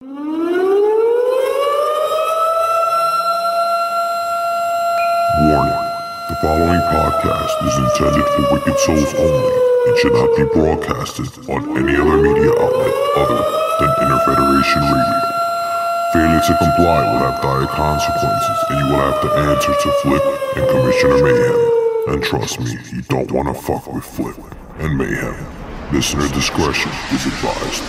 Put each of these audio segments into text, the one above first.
Warning. The following podcast is intended for wicked souls only and should not be broadcasted on any other media outlet other than Interfederation Radio. Failure to comply will have dire consequences, and you will have to answer to Flip and Commissioner Mayhem. And trust me, you don't want to fuck with Flip and Mayhem. Listener discretion is advised.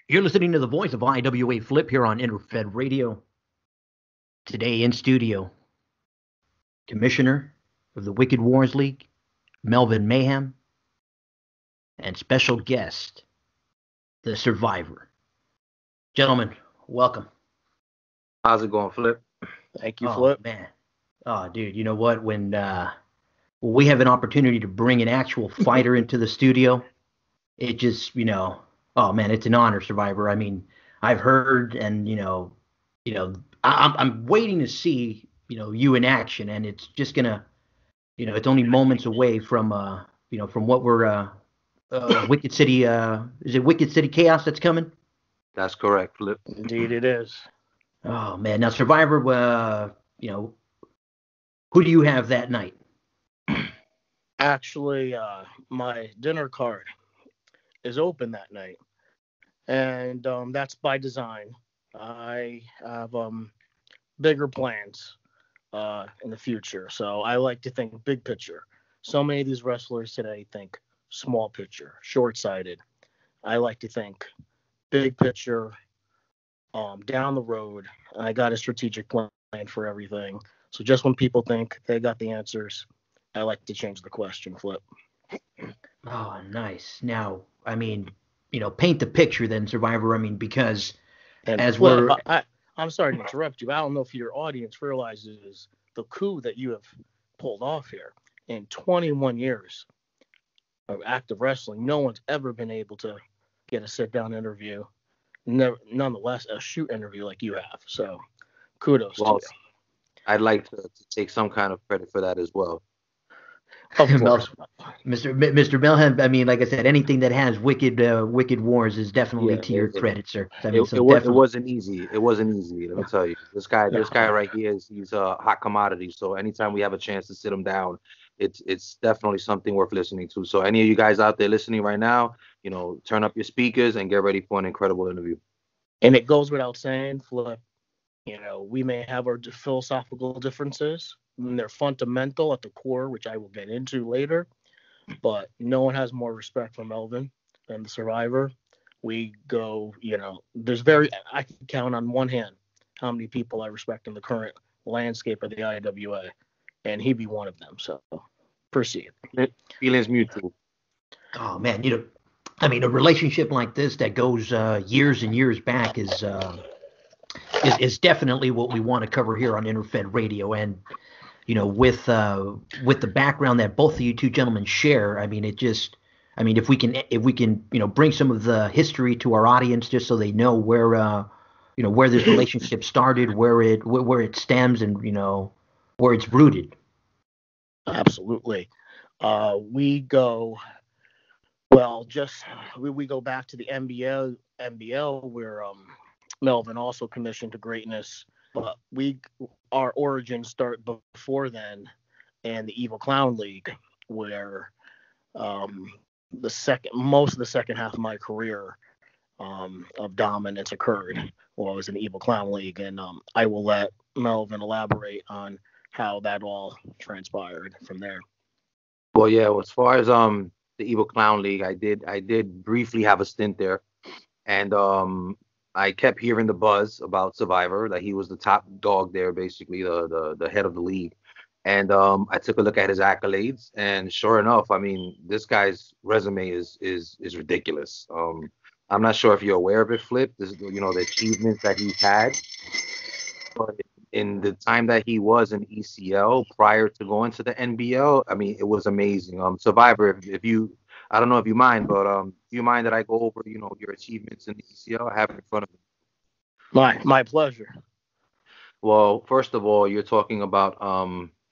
You're listening to the voice of IWA Flip here on Interfed Radio. Today in studio, Commissioner of the Wicked Wars League, Melvin Mayhem, and special guest, the Survivor. Gentlemen, welcome. How's it going, Flip? Thank you, Flip. Man. Oh, dude, you know what? When we have an opportunity to bring an actual fighter into the studio, it just, oh man, it's an honor, Survivor. I mean, I've heard, and I'm waiting to see, you in action, and it's just gonna, it's only moments away from, from what we're, Wicked City. Is it Wicked City Chaos that's coming? That's correct, Flip. Indeed, it is. Oh man, now Survivor, who do you have that night? Actually, my dinner card is open that night, and that's by design. I have bigger plans in the future, so I like to think big picture. So many of these wrestlers today think small picture, short-sighted. I like to think big picture, down the road. I got a strategic plan for everything, so just when people think they got the answers, I like to change the question, Flip. Oh, nice. Now, I mean, paint the picture then, Survivor. I mean, because as Flip, we're... I'm sorry to interrupt you. I don't know if your audience realizes the coup that you have pulled off here. In 21 years of active wrestling, no one's ever been able to get a sit-down interview, nonetheless a shoot interview like you have. So, kudos to you. I'd like to take some kind of credit for that as well. Mr. Melhem, I mean, like I said, anything that has wicked wars is definitely to your credit, sir. I mean, it wasn't easy. It wasn't easy. Let me tell you, this guy right here he's a hot commodity. So anytime we have a chance to sit him down, it's definitely something worth listening to. So any of you guys out there listening right now, turn up your speakers and get ready for an incredible interview. And it goes without saying, Flip, we may have our philosophical differences. And they're fundamental at the core, which I will get into later. But no one has more respect for Melvin than the Survivor. We go, I can count on one hand how many people I respect in the current landscape of the IWA, and he'd be one of them. So proceed. Feelings mutual. Oh man, a relationship like this that goes years and years back is definitely what we want to cover here on Interfed Radio. And with the background that both of you two gentlemen share, I mean, if we can, bring some of the history to our audience just so they know where this relationship started, where it stems, and where it's rooted. Absolutely. We go back to the NBL where Melvin also commissioned to greatness. But our origins start before then, and the Evil Clown League, where most of the second half of my career of dominance occurred while I was in the Evil Clown League, and I will let Melvin elaborate on how that all transpired from there. Well, yeah. As far as the Evil Clown League, I did briefly have a stint there, and I kept hearing the buzz about Survivor, that he was the top dog there, basically the head of the league. And I took a look at his accolades, and sure enough, I mean, this guy's resume is ridiculous. I'm not sure if you're aware of it, Flip. This is, the achievements that he's had. But in the time that he was in ECL prior to going to the NBL, I mean, it was amazing. Survivor, if you, I don't know if you mind, but do you mind that I go over, your achievements in the ECL? I have it in front of me. My pleasure. Well, first of all, you're talking about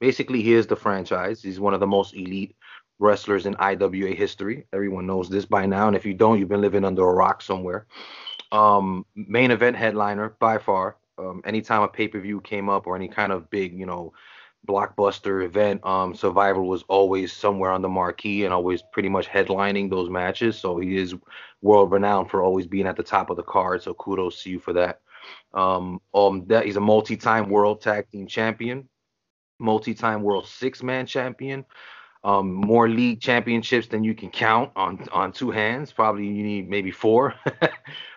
basically he is the franchise. He's one of the most elite wrestlers in IWA history. Everyone knows this by now, and if you don't, you've been living under a rock somewhere. Main event headliner by far. Anytime a pay-per-view came up or any kind of big, blockbuster event, Survival was always somewhere on the marquee and always pretty much headlining those matches. So he is world renowned for always being at the top of the card. So kudos to you for that. That he's a multi-time world tag team champion, multi-time world six-man champion, more league championships than you can count on two hands. Probably you need maybe four.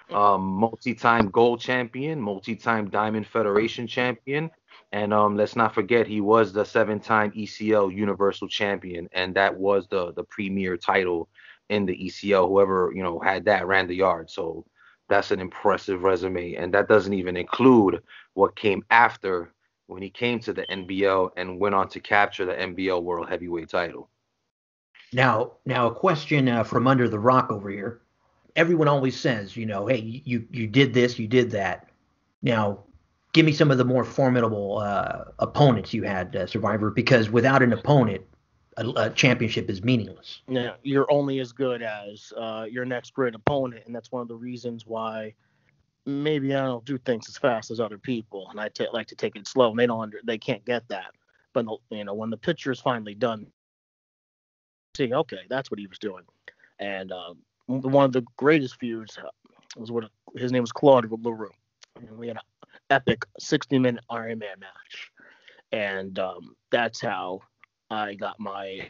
Multi-time gold champion, multi-time Diamond Federation champion, and let's not forget he was the seven-time ECL Universal Champion, and that was the premier title in the ECL. Whoever had that ran the yard. So that's an impressive resume, and that doesn't even include what came after when he came to the NBL and went on to capture the NBL World Heavyweight title. Now, a question from under the rock over here. Everyone always says, hey, you did this, you did that. Now, give me some of the more formidable opponents you had, Survivor, because without an opponent, a championship is meaningless. Yeah, you're only as good as your next great opponent, and that's one of the reasons why maybe I don't do things as fast as other people, and I like to take it slow. And they can't get that. But when the picture is finally done, see, okay, that's what he was doing. And one of the greatest feuds was his name was Claude LaRue. And we had an epic 60-minute Iron Man match. And that's how I got my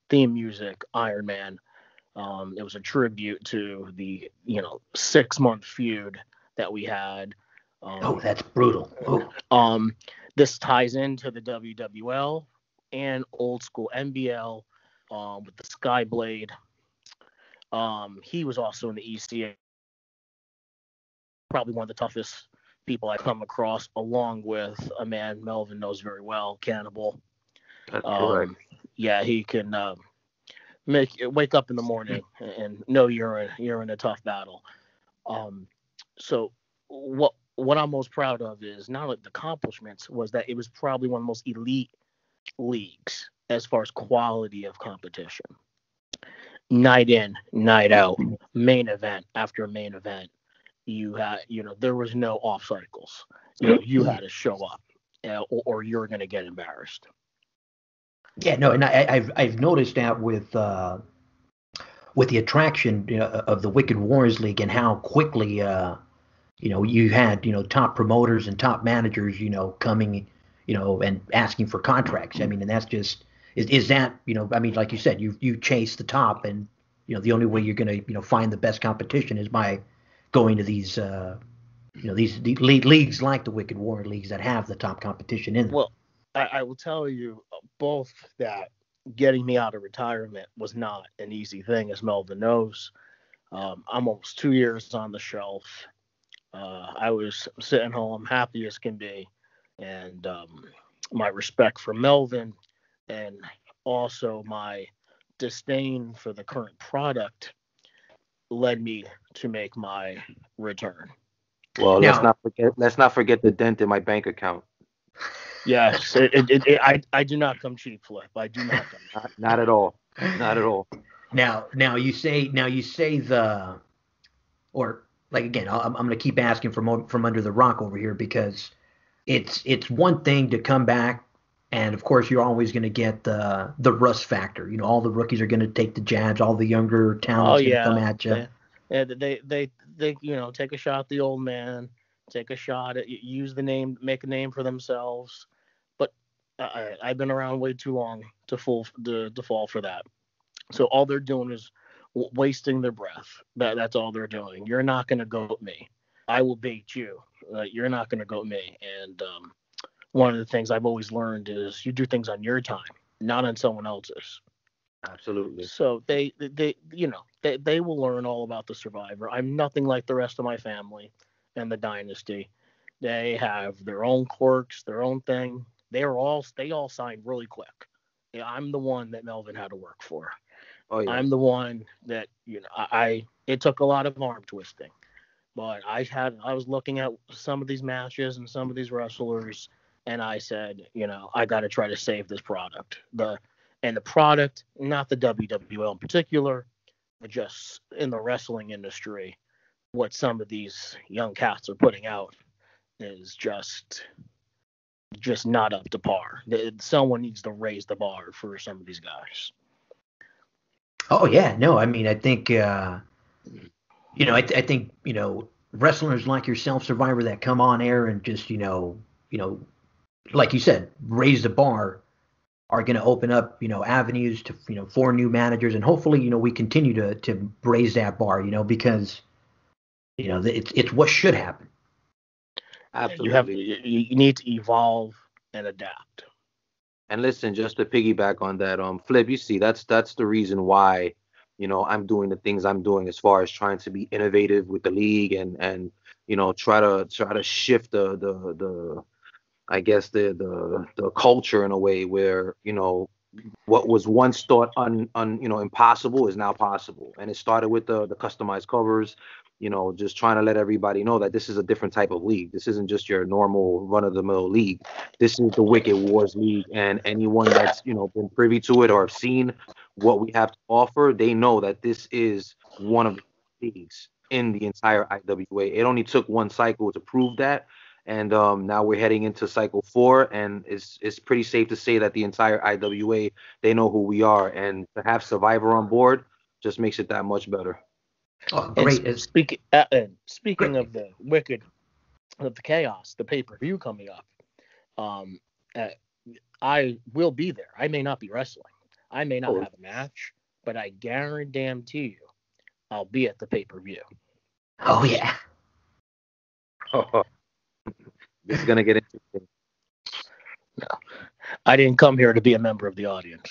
theme music, Iron Man. It was a tribute to the 6-month feud that we had. That's brutal. This ties into the WWL and old school NBL with the Skyblade. He was also in the ECA. Probably one of the toughest people I've come across, along with a man Melvin knows very well, Cannibal. That's correct. Yeah, he can wake up in the morning and know you're in a tough battle. So what I'm most proud of is not only the accomplishments, was that it was probably one of the most elite leagues as far as quality of competition. Night in, night out, main event after main event. You had, there was no off cycles. You had to show up, or you're going to get embarrassed. Yeah, no, and I've noticed that with the attraction of the Wicked Warriors League and how quickly you had top promoters and top managers coming and asking for contracts. I mean, and that's just is that I mean, like you said, you chase the top, and the only way you're going to find the best competition is by going to these these leagues like the Wicked Warrior Leagues that have the top competition in them. Well, I will tell you both that getting me out of retirement was not an easy thing, as Melvin knows. I'm almost 2 years on the shelf. I was sitting home happy as can be, and my respect for Melvin and also my disdain for the current product led me to make my return. Well, let's not forget the dent in my bank account. Yes, I do not come cheap, Flip. I do not come. Not at all. Not at all. Now you say or like again, I'm going to keep asking from under the rock over here, because it's one thing to come back, and of course you're always going to get the rust factor. All the rookies are going to take the jabs, all the younger talents going to come at you. Yeah, they take a shot at the old man, take a shot at use the name, make a name for themselves. But I've been around way too long to fall for that. So all they're doing is wasting their breath. That's all they're doing. You're not going to goat me. I will bait you. You're not going to goat me. And one of the things I've always learned is you do things on your time, not on someone else's. Absolutely. So they will learn all about the Survivor. I'm nothing like the rest of my family and the Dynasty. They have their own quirks, their own thing. They all signed really quick. I'm the one that Melvin had to work for. Oh yeah. I'm the one that, it took a lot of arm twisting, but I was looking at some of these matches and some of these wrestlers, and I said, I got to try to save this product. The product, not the WWL in particular, but just in the wrestling industry, what some of these young cats are putting out is just not up to par. Someone needs to raise the bar for some of these guys. Oh yeah, no, I mean, I think I think wrestlers like yourself, Survivor, that come on air and just like you said, raise the bar, are going to open up avenues to for new managers, and hopefully we continue to raise that bar, because it's what should happen. Absolutely. You need to evolve and adapt. And listen, just to piggyback on that, Flip, you see, that's the reason why, I'm doing the things I'm doing as far as trying to be innovative with the league and try to shift the I guess the culture in a way where, what was once thought impossible is now possible. And it started with the customized covers, just trying to let everybody know that this is a different type of league. This isn't just your normal run of the mill league. This is the Wicked Wars League, and anyone that's been privy to it or have seen what we have to offer, they know that this is one of the leagues in the entire IWA. It only took one cycle to prove that. And now we're heading into cycle 4, and it's pretty safe to say that the entire IWA, they know who we are, and to have Survivor on board just makes it that much better. Oh, great! And speaking of the Wicked, of the Chaos, the pay-per-view coming up, I will be there. I may not be wrestling, I may not have a match, but I guarantee you, I'll be at the pay-per-view. Oh yeah. This is going to get interesting. No, I didn't come here to be a member of the audience.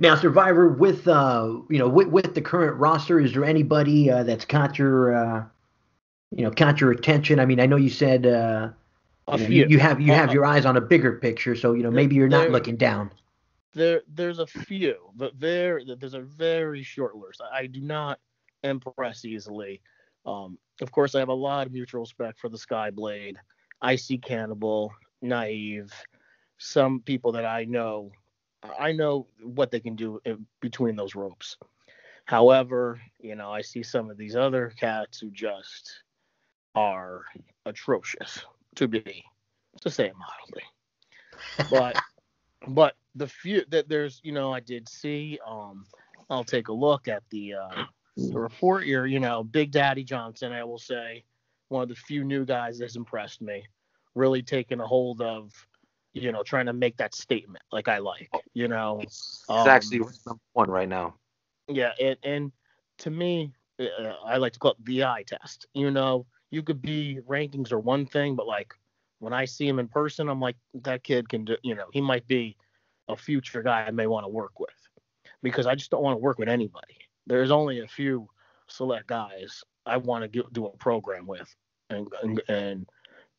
Now, Survivor, with with the current roster, is there anybody that's caught your attention? I mean, I know you said you have your eyes on a bigger picture, so maybe you're not looking down. There's a few, but there's a very short list. I do not impress easily. Of course, I have a lot of mutual respect for the Skyblade, Icy Cannibal, Naive, some people that I know what they can do between those ropes. However, I see some of these other cats who just are atrocious, to say it mildly. But the few that there's, I did see, I'll take a look at the report here, Big Daddy Johnson, I will say, one of the few new guys that's impressed me, really taking a hold of, trying to make that statement like I like, It's actually number 1 right now. Yeah, and to me, I like to call it the eye test. You could be rankings or one thing, but like when I see him in person, I'm like, that kid can do, he might be a future guy I may want to work with, because I just don't want to work with anybody. There's only a few select guys I want to do a program with and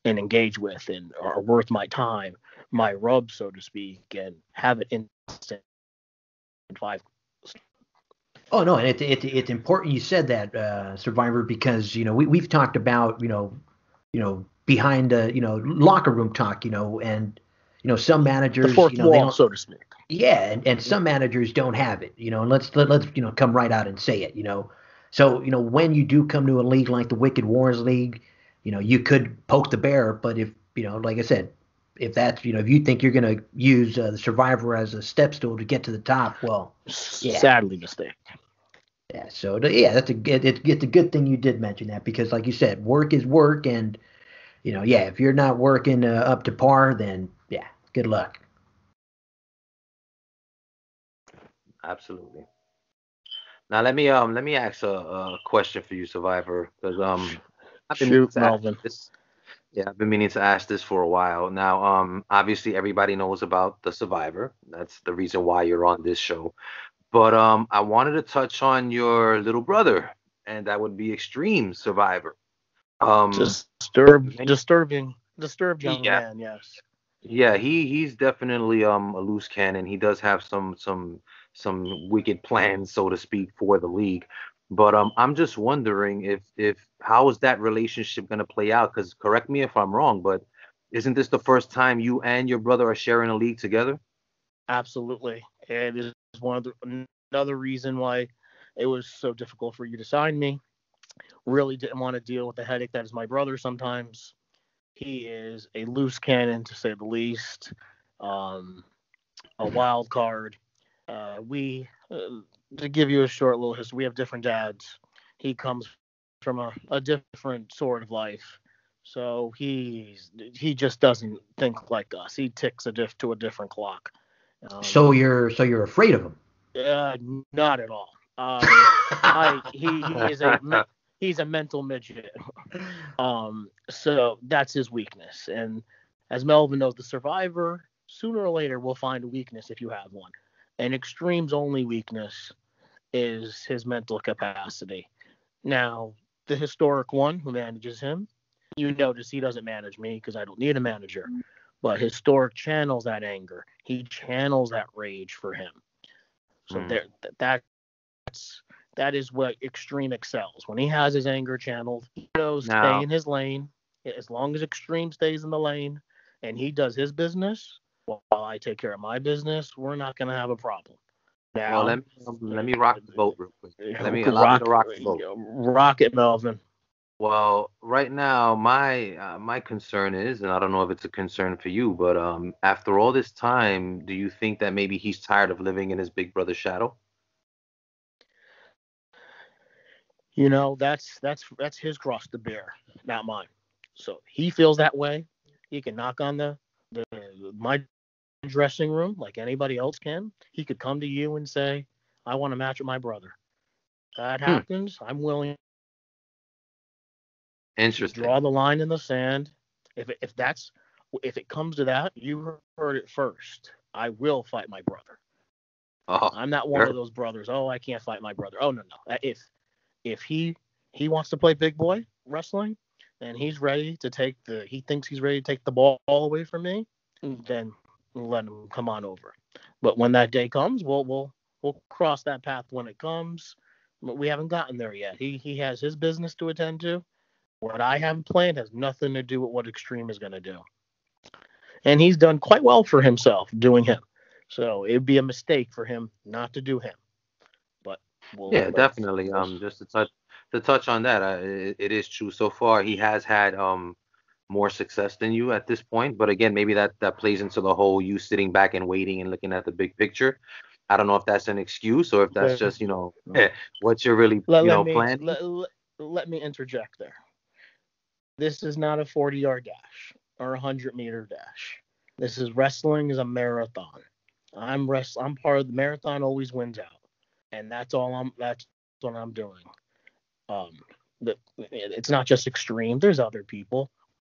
engage with and are worth my time, my rub, so to speak, and have it in 5. Oh no, and it's important you said that, Survivor, because we've talked about behind locker room talk, and some managers, the fourth wall, they don't, so to speak. Yeah, and some managers don't have it, and let's come right out and say it, So when you do come to a league like the Wicked Wars League, you could poke the bear, but if like I said, if that's if you think you're going to use the Survivor as a step stool to get to the top, well, yeah. Sadly mistake. Yeah, so it's a good thing you did mention that, because like you said, work is work, and if you're not working up to par, then yeah, good luck. Absolutely. Now let me ask a question for you, Survivor, because I've been Shoot, Melvin. I've been meaning to ask this for a while. Now, obviously everybody knows about the Survivor. That's the reason why you're on this show. But I wanted to touch on your little brother, and that would be Extreme Survivor. Disturbed young man, yes. Yeah, he's definitely a loose cannon. He does have some wicked plans, so to speak, for the league. But I'm just wondering if how is that relationship going to play out? Because correct me if I'm wrong, but isn't this the first time you and your brother are sharing a league together? Absolutely. It is another reason why it was so difficult for you to sign me. Really didn't want to deal with the headache that is my brother sometimes. He is a loose cannon, to say the least, um, a wild card. We, to give you a short little history, we have different dads. He comes from a different sort of life. So he just doesn't think like us. He ticks to a different clock. Um, So you're afraid of him. uh, Not at all. He is he's a mental midget. So that's his weakness. And as Melvin knows, the survivor sooner or later will find a weakness if you have one. And Extreme's only weakness is his mental capacity. Now, the historic one who manages him, you notice he doesn't manage me because I don't need a manager. But historic channels that anger. He channels that rage for him. So Mm. that is what Extreme excels. When he has his anger channeled, he knows stay Now, in his lane. As long as Extreme stays in the lane and he does his business while I take care of my business, we're not going to have a problem. well, Now, let me rock the boat real quick. Allow me to rock, rock the boat. rock it, Melvin. Well, right now, my concern is, and I don't know if it's a concern for you, but after all this time, do you think that maybe he's tired of living in his big brother's shadow? That's his cross to bear, not mine. So he feels that way. He can knock on the my dressing room like anybody else can. He could come to you and say, "I want to match with my brother." That Hmm, happens. I'm willing to interesting. draw the line in the sand. If it comes to that, you heard it first. I will fight my brother. Oh, I'm not one of sure. those brothers. Oh, I can't fight my brother. Oh, no, no. If he wants to play big boy wrestling and he thinks he's ready to take the ball away from me, then let him come on over. But when that day comes, we'll cross that path when it comes. But we haven't gotten there yet. He has his business to attend to. What I have planned has nothing to do with what Extreme is going to do. And he's done quite well for himself doing him. So it'd be a mistake for him not to do him. But Yeah, but definitely. we'll Just to touch on that, it is true. So far, he has had more success than you at this point. But again, maybe that plays into the whole you sitting back and waiting and looking at the big picture. I don't know if that's an excuse or if that's let, just, what you're really, let me planning. let me interject there. This is not a 40-yard dash or a 100-meter dash. This is wrestling is a marathon. I'm part of the marathon always wins out. And that's what I'm doing. Um it's not just Extreme. There's other people.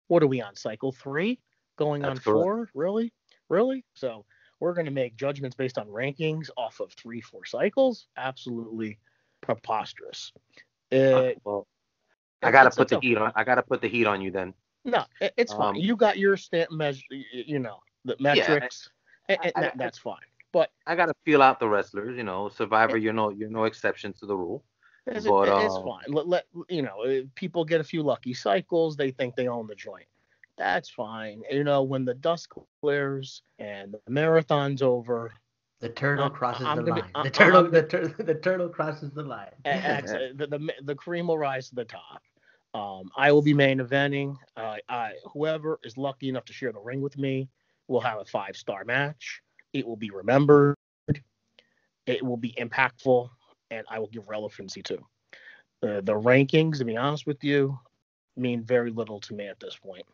What are we on cycle 3? Going on That's correct. 4? Really? Really? So we're going to make judgments based on rankings off of 3, 4 cycles? Absolutely preposterous. It, Well, it's okay. I gotta put the heat on you then. No, it's fine. Um, You got your stamp measure, the yeah, metrics, and I, I, that's fine. But I gotta feel out the wrestlers. Survivor, it, you're no exception to the rule. But it's fine. People get a few lucky cycles. They think they own the joint. That's fine. When the dust clears and the marathon's over, The turtle crosses I'm the gonna line. I, The turtle I'm the, gonna the turtle crosses the line. the cream will rise to the top. I will be main eventing. Whoever is lucky enough to share the ring with me will have a 5-star match. It will be remembered. It will be impactful, and I will give relevancy to. The rankings, to be honest with you, mean very little to me at this point.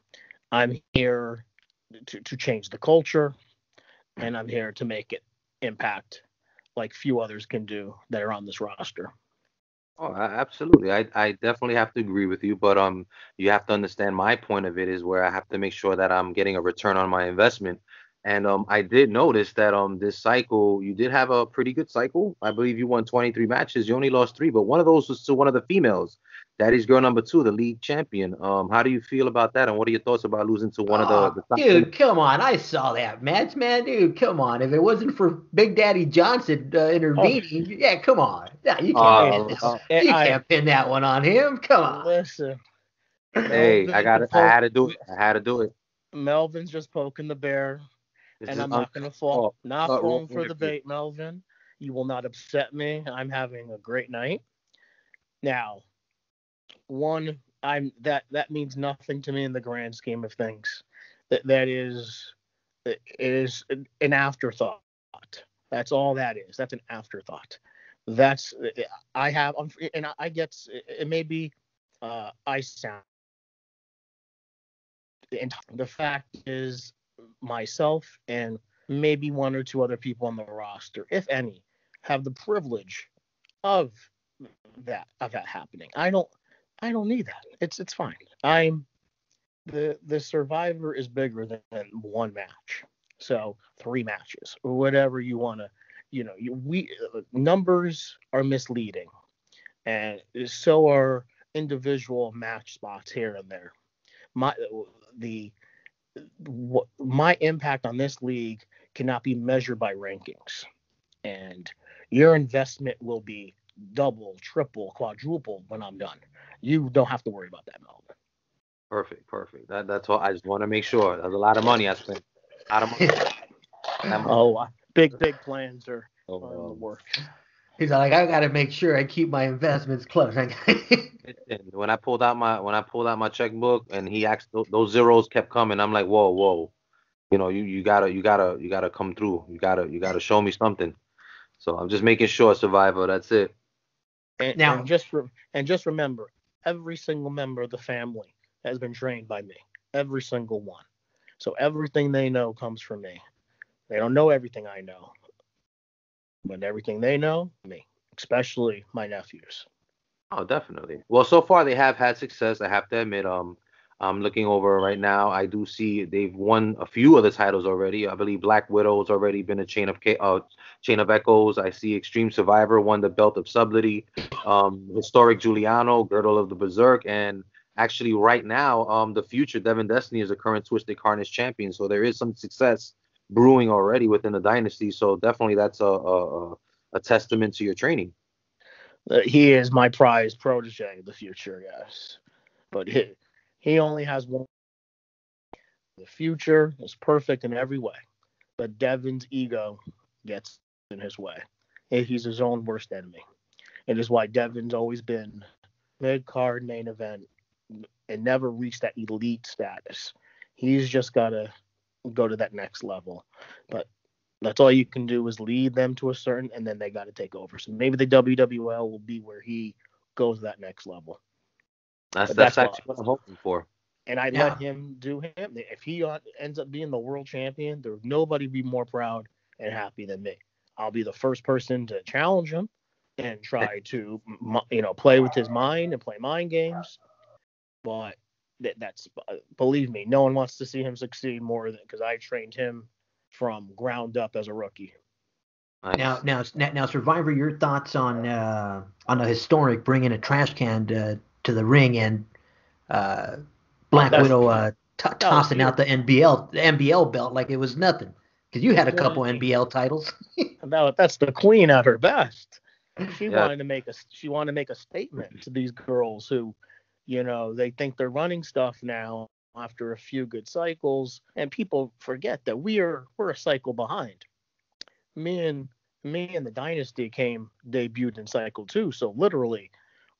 I'm here to change the culture, and I'm here to make it impact like few others can do that are on this roster. Oh, absolutely. I definitely have to agree with you, but you have to understand my point of it is where I have to make sure that I'm getting a return on my investment. And I did notice that this cycle you did have a pretty good cycle. I believe you won 23 matches. You only lost 3, but one of those was to one of the females. Daddy's girl number 2, the league champion. How do you feel about that? And what are your thoughts about losing to one of the top Dude, come on. I saw that match, man. Dude, come on. If it wasn't for Big Daddy Johnson intervening, yeah, come on. Yeah, you can't pin that. You can't pin that one on him. Come on. Listen. Hey, I had to do it. I had to do it. Melvin's just poking the bear, and I'm not gonna fall. Not falling for the bait, Melvin. You will not upset me. I'm having a great night. Now, that means nothing to me in the grand scheme of things. That is, it is an afterthought. That's all that is. That's an afterthought. That's I get it may be I sound. The fact is, myself and maybe 1 or 2 other people on the roster, if any, have the privilege of that happening. I don't need that. It's fine. I'm the Survivor is bigger than 1 match. So 3 matches or whatever you want to, numbers are misleading, and so are individual match spots here and there. My impact on this league cannot be measured by rankings, and your investment will be double, triple, quadruple when I'm done. You don't have to worry about that, Melvin. Perfect. That's all. I just want to make sure. There's a lot of money I spent. A lot of money. Big plans are in the works. He's like, I got to make sure I keep my investments close. When I pulled out my checkbook and he asked, those zeros kept coming. I'm like, whoa, you gotta come through. You gotta show me something. So I'm just making sure, Survivor. That's it. And just remember, every single member of the family has been trained by me. Every single one. So everything they know comes from me. They don't know everything I know, but everything they know, me, especially my nephews. Oh, definitely. Well, so far they have had success. I have to admit. I'm looking over right now. I do see they've won a few of the titles already. I believe Black Widow's already been a chain of echoes. I see Extreme Survivor won the belt of Sublety. Historic Giuliano, Girdle of the Berserk, and actually right now, the future Devin Destiny is the current Twisted Carnage champion. So there is some success brewing already within the dynasty. So definitely that's a testament to your training. He is my prized protege of the future, yes. But he only has one. The future is perfect in every way, but Devin's ego gets in his way. He's his own worst enemy. It is why Devin's always been mid-card main event and never reached that elite status. He's just got to go to that next level. But that's all you can do is lead them to a certain, and then they got to take over. So maybe the WWL will be where he goes to that next level. That's actually what I'm hoping for. And I let him do him. If he ends up being the world champion, there's nobody be more proud and happy than me. I'll be the first person to challenge him and try to, play with his mind and play mind games. But that's believe me, no one wants to see him succeed more than because I trained him from ground up as a rookie. Nice. Now, Survivor, your thoughts on a historic bringing a trash can to the ring and Black Widow tossing out the NBL belt like it was nothing because you had a couple NBL titles. That's the queen at her best. She wanted to make a statement to these girls who, they think they're running stuff now after a few good cycles, and people forget that we're a cycle behind. Me and the Dynasty debuted in cycle 2, so literally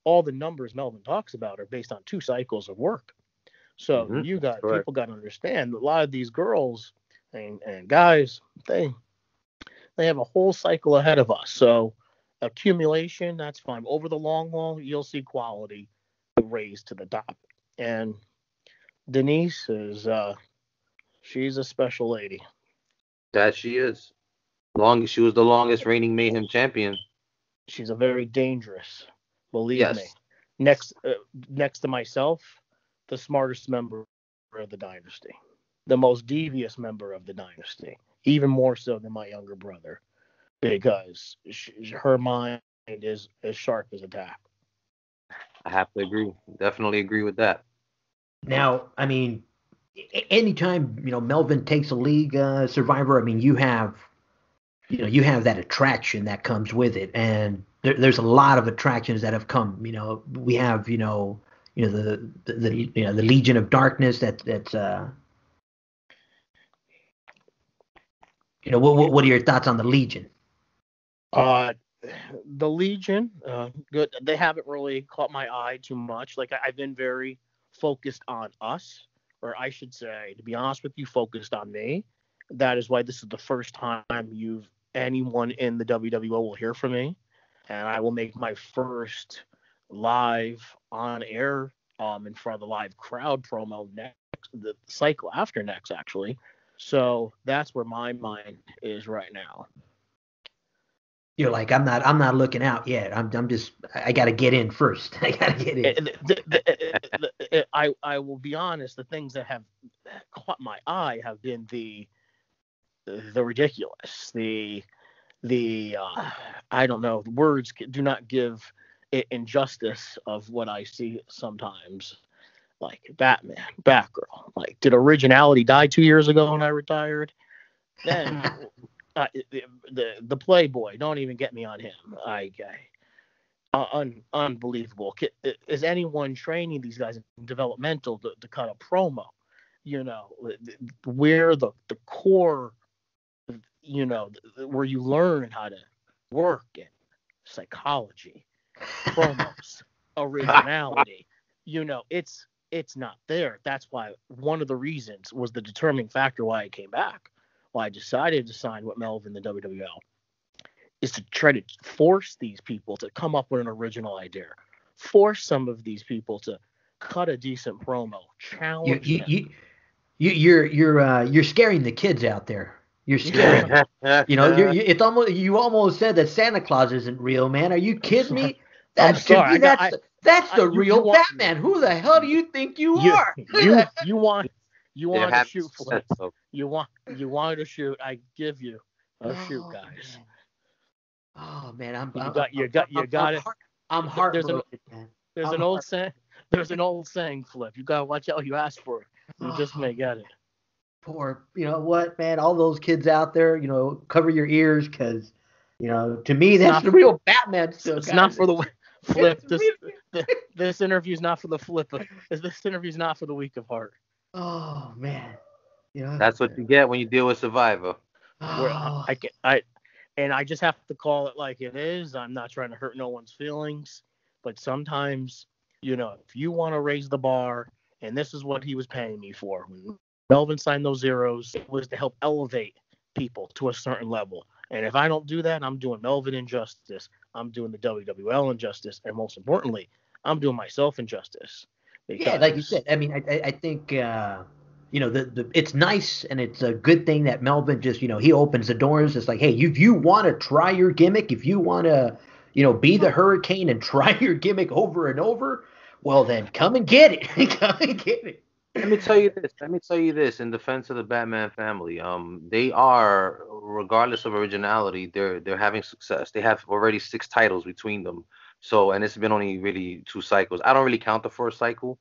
all the numbers Melvin talks about are based on 2 cycles of work. So people got to understand a lot of these girls and guys, they have a whole cycle ahead of us. So accumulation, that's fine. Over the long haul, you'll see quality raised to the top. And Denise is she's a special lady. That she is. She was the longest reigning Mayhem champion. She's a very dangerous. Believe me. Next to myself, the smartest member of the Dynasty. the most devious member of the dynasty, even more so than my younger brother, because her mind is as sharp as a tack. I have to agree. Definitely agree with that. Now, I mean, anytime Melvin takes a league Survivor, I mean, you have that attraction that comes with it, and there's a lot of attractions that have come. We have the Legion of Darkness. That's what are your thoughts on the Legion? The Legion, good. They haven't really caught my eye too much. Like I've been very focused on us, or I should say, to be honest with you, focused on me. That is why this is the first time anyone in the WWL will hear from me, and I will make my first live on air in front of the live crowd promo the cycle after next, actually. So that's where my mind is right now. You're like, I'm not looking out yet. I'm just, I got to get in first. I got to get in. I will be honest. The things that have caught my eye have been the ridiculous, the I don't know. Words do not give it injustice of what I see sometimes. Like Batman, Batgirl. Like, did originality die 2 years ago when I retired? Then. The Playboy, don't even get me on him. Unbelievable. Is anyone training these guys in developmental to cut a promo? Where the core, where you learn how to work in psychology, promos, originality. It's not there. That's why one of the reasons was the determining factor why I came back. I decided to sign with Melvin the WWL is to try to force these people to come up with an original idea, force some of these people to cut a decent promo, challenge them. You're scaring the kids out there. You're scaring them. It's almost, you almost said that Santa Claus isn't real, man. Are you kidding me? I'm sorry. That's the real Batman. Who the hell do you think you are? You want to shoot, Flip. You want to shoot. I give you a shoot, guys. Man, you got it. I'm heartbroken. There's an old saying. There's an old saying, Flip. You gotta watch out. You ask for it. You just may get it. Poor, what, man? All those kids out there, cover your ears, because, to me, that's the real Batman. Still, it's not for the Flip. This interview's not for the Flip. This interview's not for the weak of heart. Oh man, that's what you get when you deal with Survivor. I just have to call it like it is. I'm not trying to hurt no one's feelings, but sometimes, if you want to raise the bar, and this is what he was paying me for. When Melvin signed those zeros, it was to help elevate people to a certain level. And if I don't do that, I'm doing Melvin injustice. I'm doing the WWL injustice, and most importantly, I'm doing myself injustice. Yeah, like you said, I mean, I think, it's nice and it's a good thing that Melvin just, he opens the doors. It's like, hey, if you want to try your gimmick, if you want to, be the Hurricane and try your gimmick over and over, well, then come and get it. Come and get it. Let me tell you this in defense of the Batman family. They are, regardless of originality, they're having success. They have already 6 titles between them. So, and it's been only really 2 cycles. I don't really count the first cycle.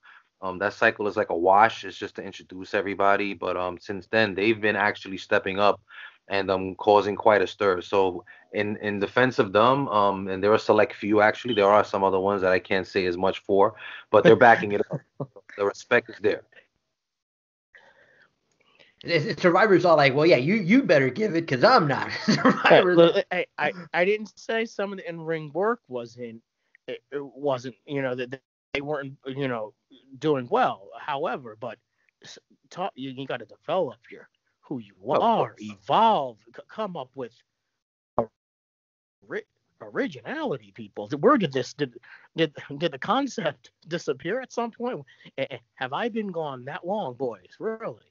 That cycle is like a wash. It's just to introduce everybody. But since then, they've been actually stepping up and causing quite a stir. So, in defense of them, and there are a select few actually. There are some other ones that I can't say as much for, but they're backing it up. The respect is there. Survivor's all like, well, yeah, you better give it because I'm not. I didn't say some of the in-ring work wasn't, that they weren't, doing well. However, but you got to develop who you are, evolve, come up with originality, people. Where did the concept disappear at some point? Have I been gone that long, boys? Really?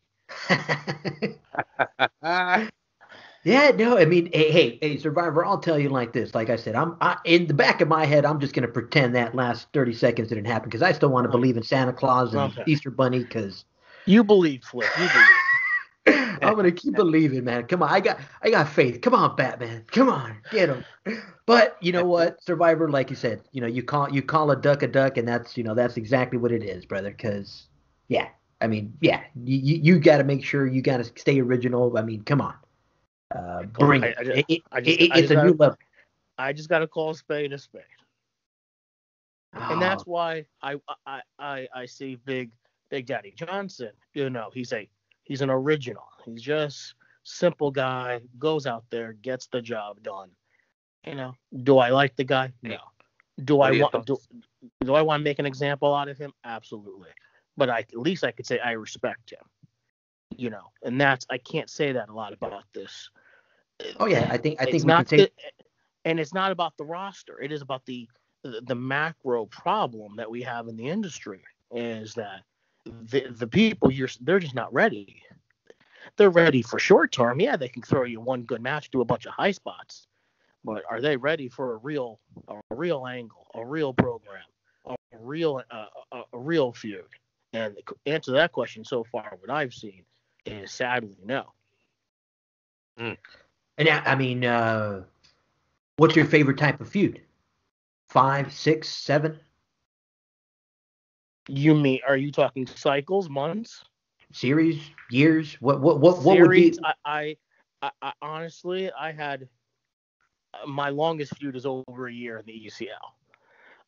Yeah, no, I mean, hey, Survivor, I'll tell you like this. Like I said, I in the back of my head, I'm just going to pretend that last 30 seconds didn't happen because I still want to believe in Santa Claus and Easter Bunny because... You believe, Flip. You believe. I'm gonna keep believing, man. Come on, I got faith. Come on, Batman. Come on, get him. But you know what, Survivor, like you said, you call a duck, and that's exactly what it is, brother. Because yeah, I mean, yeah, you got to make sure you got to stay original. I mean, come on, bring it. It's a new level. I just got to call a spade a spade. And that's why I see Big Daddy Johnson. He's an original. He's just simple guy, goes out there, gets the job done. Do I like the guy? No. Do I want to make an example out of him? Absolutely. But at least I could say I respect him. And I can't say that a lot about this. Oh yeah, I think we not can say. And it's not about the roster. It is about the macro problem that we have in the industry, is that the people they're just not ready. They're ready for short term. Yeah, they can throw you one good match, do a bunch of high spots, but are they ready for a real angle, a real program, a real feud? And the answer to that question so far, what I've seen, is sadly no. And I mean, what's your favorite type of feud? 5, 6, 7? Are you talking cycles, months, series, years? What series, would be? I honestly, I had my longest feud is over a year in the ECL.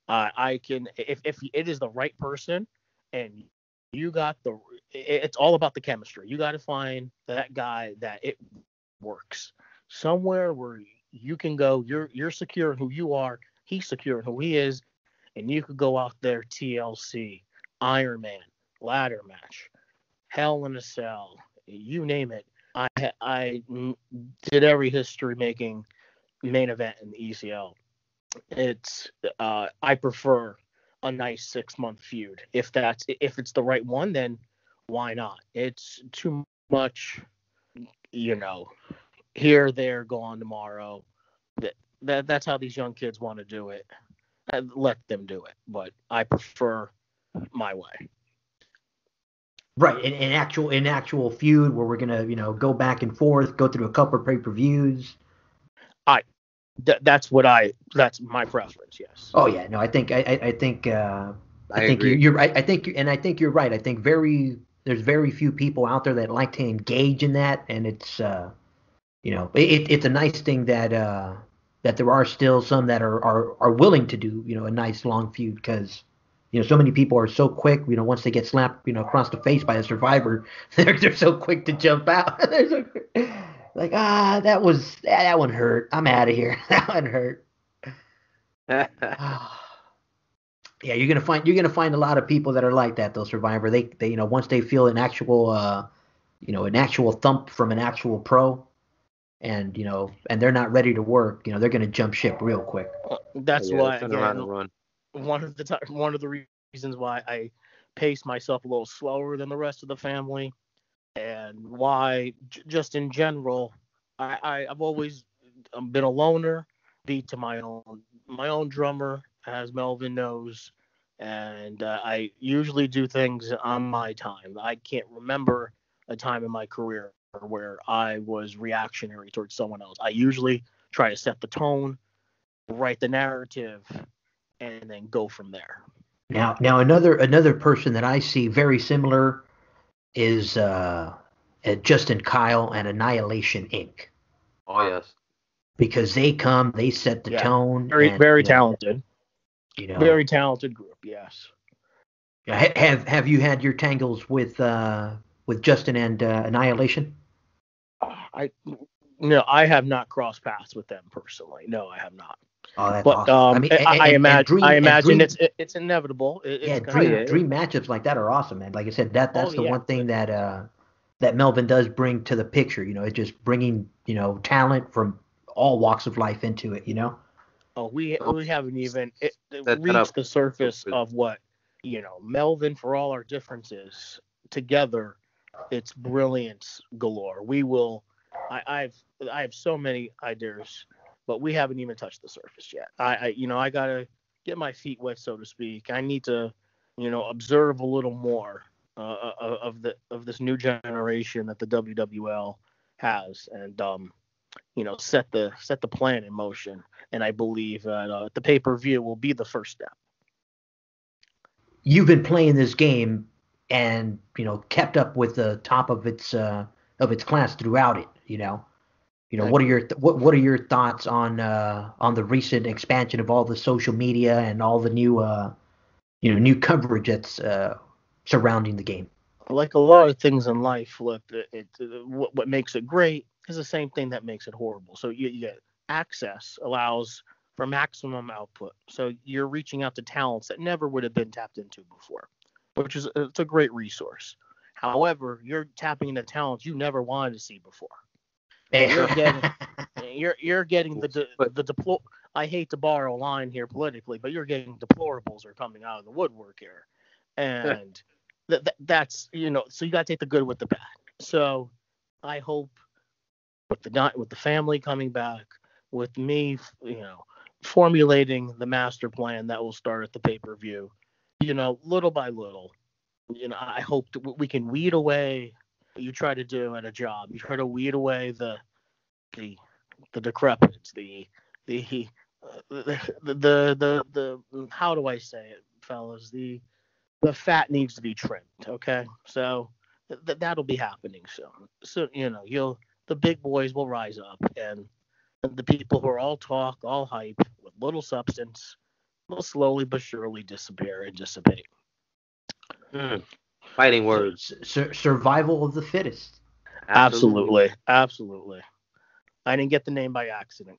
I can, if it is the right person, and it's all about the chemistry. You got to find that guy that it works somewhere where you can go. You're secure in who you are. He's secure in who he is, and you could go out there, TLC, Iron Man, ladder match, Hell in a Cell, you name it. I did every history-making main event in the ECL. I prefer a nice 6-month feud. If it's the right one, then why not? It's too much, here, there, gone tomorrow. That's how these young kids want to do it. Let them do it, but I prefer my way. Right, in actual feud where we're gonna go back and forth, go through a couple of pay-per-views. That's my preference. Yes. Oh yeah, no, I think you're right. I think you're right. I think there's very few people out there that like to engage in that, and it's it's a nice thing that there are still some that are willing to do a nice long feud, because so many people are so quick, once they get slapped across the face by a Survivor, they're so quick to jump out. Like, that one hurt. I'm out of here. That one hurt. Yeah, you're gonna find a lot of people that are like that though, Survivor. They once they feel an actual thump from an actual pro, and and they're not ready to work, they're gonna jump ship real quick. That's why, again, one of the reasons why I pace myself a little slower than the rest of the family, and why just in general, I've always been a loner, beat to my own drummer, as Melvin knows, and I usually do things on my time. I can't remember a time in my career where I was reactionary towards someone else. I usually try to set the tone, write the narrative, and then go from there. Now another person that I see very similar is Justin Kyle and Annihilation Inc. Oh yes. Because they set the tone. Very talented. Very talented group. Yes. Have you had your tangles with Justin and Annihilation? No, I have not crossed paths with them personally. No, I have not. Oh, that's awesome. I imagine it's inevitable. Dream matchups like that are awesome, man. Like I said, that's the one thing that Melvin does bring to the picture. It's just bringing talent from all walks of life into it. Oh, we haven't even reached the surface of what Melvin, for all our differences, together, it's brilliance galore. We will. I have so many ideas, but we haven't even touched the surface yet. I gotta get my feet wet, so to speak. I need to observe a little more of this new generation that the WWL has, and set the plan in motion. And I believe that the pay-per-view will be the first step. You've been playing this game and kept up with the top of its class throughout it. What are your thoughts on the recent expansion of all the social media and all the new coverage that's surrounding the game? Like a lot of things in life, look, what makes it great is the same thing that makes it horrible. So you get access allows for maximum output. So you're reaching out to talents that never would have been tapped into before, which is it's a great resource. However, you're tapping into talents you never wanted to see before. You're getting the I hate to borrow a line here politically, but you're getting deplorables are coming out of the woodwork here, and that's so you got to take the good with the bad. So I hope with the family coming back, with me, formulating the master plan that will start at the pay-per-view, little by little, I hope that we can weed away what you try to do at a job. You try to weed away the decrepits, the how do I say it, fellas? The fat needs to be trimmed. Okay, so that'll be happening soon. So the big boys will rise up, and the people who are all talk, all hype, with little substance, will slowly but surely disappear and dissipate. Fighting words. Survival of the fittest. Absolutely. I didn't get the name by accident.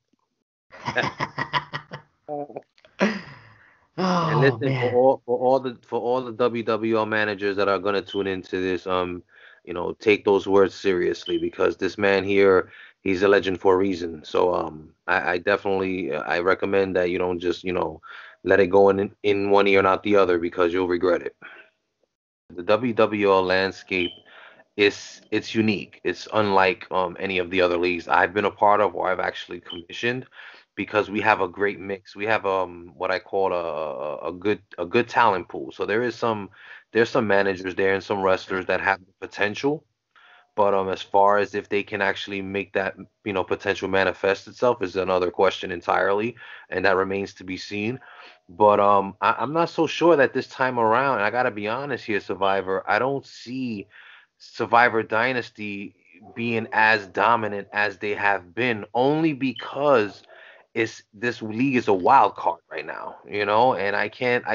And listen, man. for all the WWL managers that are gonna tune into this, take those words seriously, because this man here, he's a legend for a reason. So I definitely I recommend that you don't just let it go in one ear and out the other, because you'll regret it. The WWL landscape it's unique. It's unlike any of the other leagues I've been a part of or I've actually commissioned, because we have a great mix. We have what I call a good talent pool. So there's some managers there and some wrestlers that have the potential, but as far as if they can actually make that potential manifest itself is another question entirely, and that remains to be seen. But I'm not so sure that this time around. And I gotta be honest here, Survivor. I don't see Survivor Dynasty being as dominant as they have been, only because this league is a wild card right now, and I can't,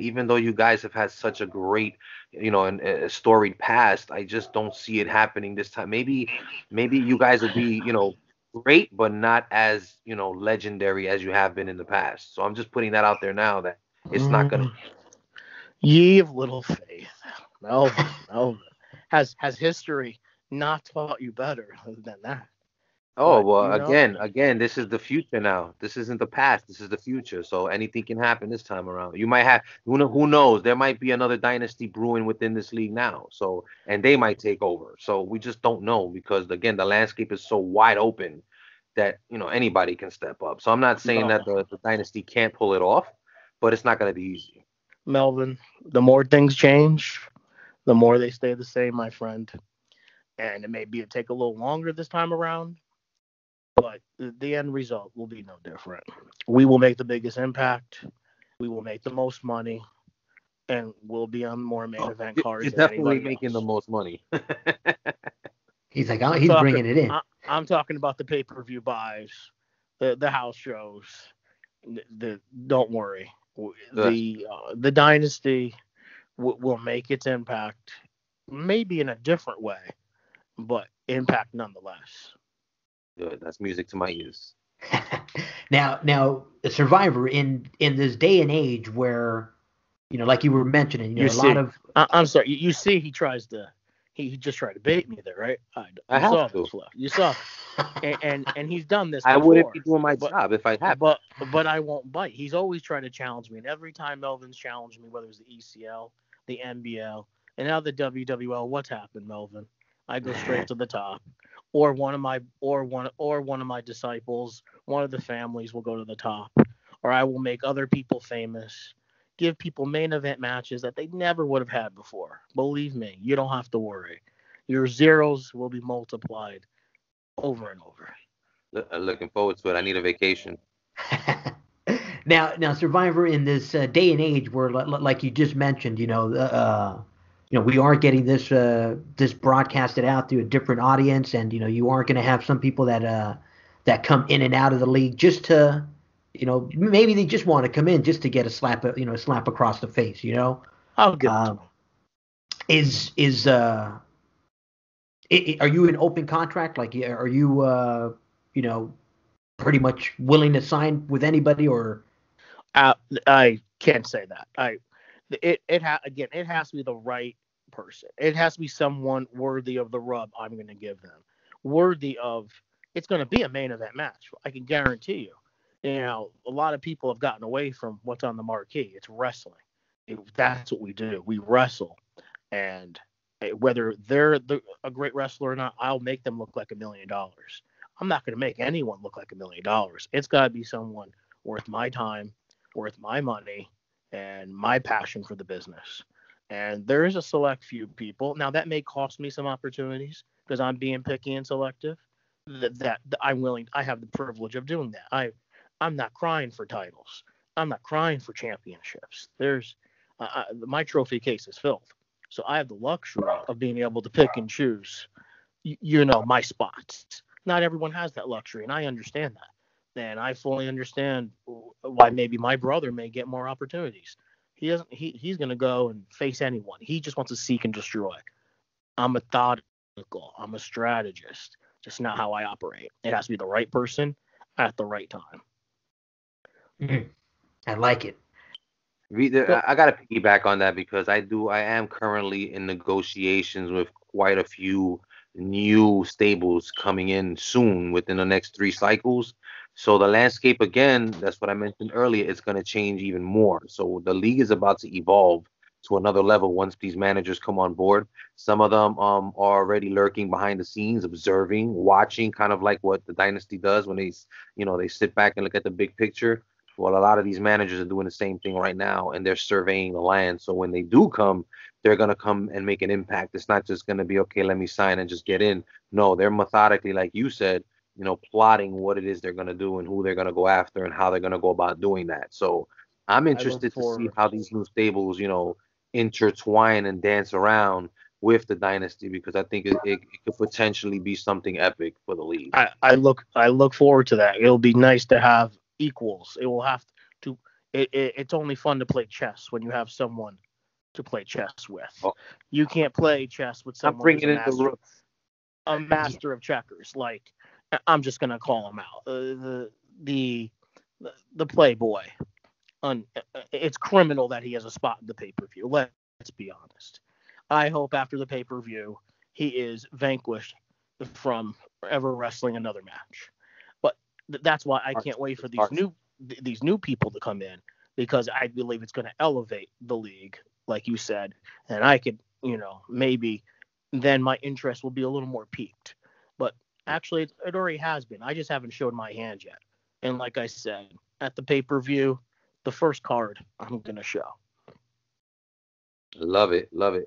even though you guys have had such a great, and a storied past, I just don't see it happening this time. Maybe you guys will be, great, but not as, legendary as you have been in the past. So I'm just putting that out there now, that it's not gonna. Ye of little faith. Melvin. Has history not taught you better than that? Oh, well, again, this is the future now. This isn't the past. This is the future. So anything can happen this time around. You might have, who knows? There might be another dynasty brewing within this league now. So, and they might take over. So we just don't know, because again, the landscape is so wide open that anybody can step up. So I'm not saying that the dynasty can't pull it off, but it's not going to be easy. Melvin, the more things change, the more they stay the same, my friend. And it may take a little longer this time around, but the end result will be no different. We will make the biggest impact. We will make the most money, and we'll be on more main event cards. You're definitely making the most money. He's bringing it in. I'm talking about the pay-per-view buys, the house shows. Don't worry. The dynasty will make its impact, maybe in a different way, but impact nonetheless. Good. That's music to my ears. Now, Survivor, in this day and age where, like you were mentioning, lot of. I'm sorry. You see, he just tried to bait me there, right? I saw this. You saw, and he's done this. I before, wouldn't be doing my job if I had. But I won't bite. He's always trying to challenge me, and every time Melvin's challenged me, whether it was the ECL, the NBL, and now the WWL, what's happened, Melvin? I go straight to the top, or one of my disciples, one of the families will go to the top, or I will make other people famous, give people main event matches that they never would have had before. Believe me, you don't have to worry. Your zeros will be multiplied over and over. Looking forward to it. I need a vacation. Now, Survivor, in this day and age where, like you just mentioned, we are getting this broadcasted out to a different audience, and you are going to have some people that come in and out of the league just to, maybe they just want to come in just to get a slap, slap across the face. I'll give it to them. Are you an open contract? Like, are you pretty much willing to sign with anybody, or? I can't say that. Again, it has to be the right person. It has to be someone worthy of the rub I'm going to give them. Worthy of, it's going to be a main event match. I can guarantee you. A lot of people have gotten away from what's on the marquee. It's wrestling. That's what we do. We wrestle. And whether they're a great wrestler or not, I'll make them look like $1 million. I'm not going to make anyone look like $1 million. It's got to be someone worth my time, worth my money, and my passion for the business. And there is a select few people. Now, that may cost me some opportunities because I'm being picky and selective. That I'm willing. I have the privilege of doing that. I'm not crying for titles. I'm not crying for championships. My trophy case is filled. So I have the luxury of being able to pick and choose, my spots. Not everyone has that luxury, and I understand that. And I fully understand why maybe my brother may get more opportunities. He's going to go and face anyone. He just wants to seek and destroy. I'm methodical. I'm a strategist. Just not how I operate. It has to be the right person at the right time. Mm-hmm. I like it. I got to piggyback on that because I am currently in negotiations with quite a few new stables coming in soon within the next 3 cycles. So the landscape, again, that's what I mentioned earlier, it's going to change even more. So the league is about to evolve to another level once these managers come on board. Some of them are already lurking behind the scenes, observing, watching, kind of like what the Dynasty does when they sit back and look at the big picture. Well, a lot of these managers are doing the same thing right now, and they're surveying the land. So when they do come, they're going to come and make an impact. It's not just going to be, okay, let me sign and just get in. No, they're methodically, like you said, plotting what it is they're going to do and who they're going to go after and how they're going to go about doing that. So I'm interested to see how these new stables, intertwine and dance around with the Dynasty, because I think it could potentially be something epic for the league. I look forward to that. It'll be nice to have equals. It will have to. It's only fun to play chess when you have someone to play chess with. Oh. You can't play chess with someone who's a master of checkers. Like, I'm just gonna call him out. The Playboy. It's criminal that he has a spot in the pay-per-view. Let's be honest. I hope after the pay-per-view he is vanquished from ever wrestling another match. But that's why I can't wait for these new people to come in, because I believe it's going to elevate the league, like you said, and I could, maybe then my interest will be a little more piqued. But actually, it already has been. I just haven't showed my hand yet. And like I said, at the pay-per-view, the first card I'm going to show. Love it. You